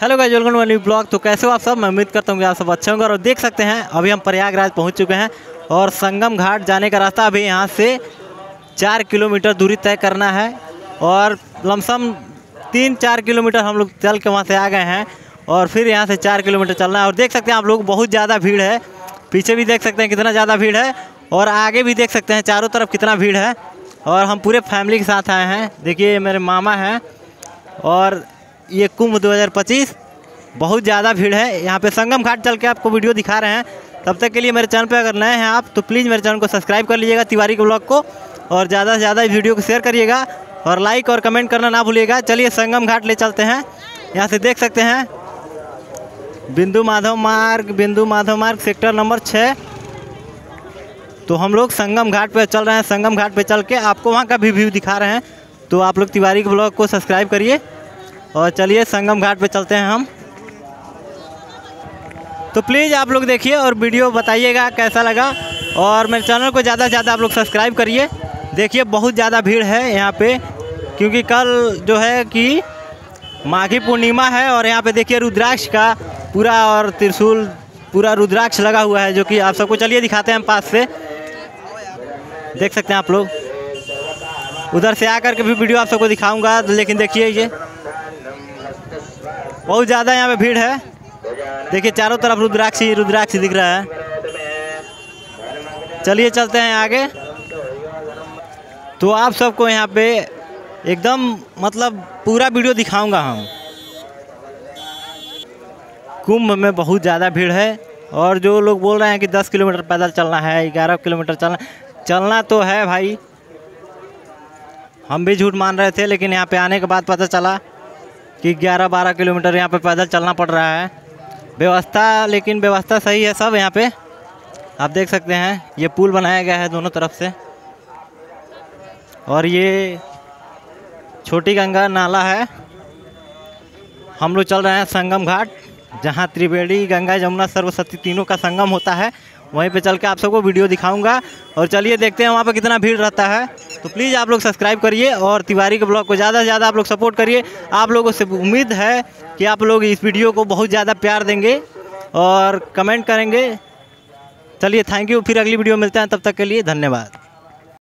Hello guys, welcome to new blog. तो कैसे हो आप सब? मैं उम्मीद करता हूँ कि आप सब अच्छे होंगे। और देख सकते हैं अभी हम प्रयागराज पहुँच चुके हैं और संगम घाट जाने का रास्ता अभी यहाँ से 4 किलोमीटर दूरी तय करना है और लमसम 3-4 किलोमीटर हम लोग चल के वहाँ से आ गए हैं और फिर यहाँ से 4 किलोमीटर चलना है। और देख सकते हैं आप लोग बहुत ज़्यादा भीड़ है, पीछे भी देख सकते हैं कितना ज़्यादा भीड़ है और आगे भी देख सकते हैं चारों तरफ कितना भीड़ है। और हम पूरे फैमिली के साथ आए हैं। देखिए मेरे मामा हैं और ये कुंभ 2025 बहुत ज़्यादा भीड़ है। यहाँ पे संगम घाट चल के आपको वीडियो दिखा रहे हैं। तब तक के लिए मेरे चैनल पे अगर नए हैं आप तो प्लीज़ मेरे चैनल को सब्सक्राइब कर लीजिएगा, तिवारी के ब्लॉग को, और ज़्यादा से ज़्यादा वीडियो को शेयर करिएगा और लाइक और कमेंट करना ना भूलिएगा। चलिए संगम घाट ले चलते हैं। यहाँ से देख सकते हैं बिंदु माधव मार्ग सेक्टर नंबर 6। तो हम लोग संगम घाट पे चल रहे हैं। संगम घाट पे चल के आपको वहाँ का भी व्यू दिखा रहे हैं। तो आप लोग तिवारी के ब्लॉग को सब्सक्राइब करिए और चलिए संगम घाट पे चलते हैं हम। तो प्लीज़ आप लोग देखिए और वीडियो बताइएगा कैसा लगा और मेरे चैनल को ज़्यादा से ज़्यादा आप लोग सब्सक्राइब करिए। देखिए बहुत ज़्यादा भीड़ है यहाँ पे, क्योंकि कल जो है कि माघी पूर्णिमा है और यहाँ पे देखिए रुद्राक्ष का पूरा और त्रिशूल पूरा रुद्राक्ष लगा हुआ है, जो कि आप सबको चलिए दिखाते हैं हम पास से। देख सकते हैं आप लोग, उधर से आकर के भी वीडियो आप सबको दिखाऊंगा। लेकिन देखिए ये बहुत ज़्यादा यहाँ पे भीड़ है। देखिए चारों तरफ रुद्राक्ष ही रुद्राक्ष दिख रहा है। चलिए चलते हैं आगे। तो आप सबको यहाँ पे एकदम मतलब पूरा वीडियो दिखाऊंगा हम। कुंभ में बहुत ज़्यादा भीड़ है और जो लोग बोल रहे हैं कि 10 किलोमीटर पैदल चलना है, 11 किलोमीटर चलना तो है भाई। हम भी झूठ मान रहे थे, लेकिन यहाँ पे आने के बाद पता चला कि 11-12 किलोमीटर यहाँ पे पैदल चलना पड़ रहा है। लेकिन व्यवस्था सही है सब। यहाँ पे आप देख सकते हैं ये पुल बनाया गया है दोनों तरफ से और ये छोटी गंगा नाला है। हम लोग चल रहे हैं संगम घाट, जहाँ त्रिवेणी गंगा जमुना सरस्वती तीनों का संगम होता है। वहीं पे चल के आप सबको वीडियो दिखाऊंगा और चलिए देखते हैं वहाँ पे कितना भीड़ रहता है। तो प्लीज़ आप लोग सब्सक्राइब करिए और तिवारी के ब्लॉग को ज़्यादा से ज़्यादा आप लोग सपोर्ट करिए। आप लोगों से उम्मीद है कि आप लोग इस वीडियो को बहुत ज़्यादा प्यार देंगे और कमेंट करेंगे। चलिए थैंक यू, फिर अगली वीडियो मिलते हैं, तब तक के लिए धन्यवाद।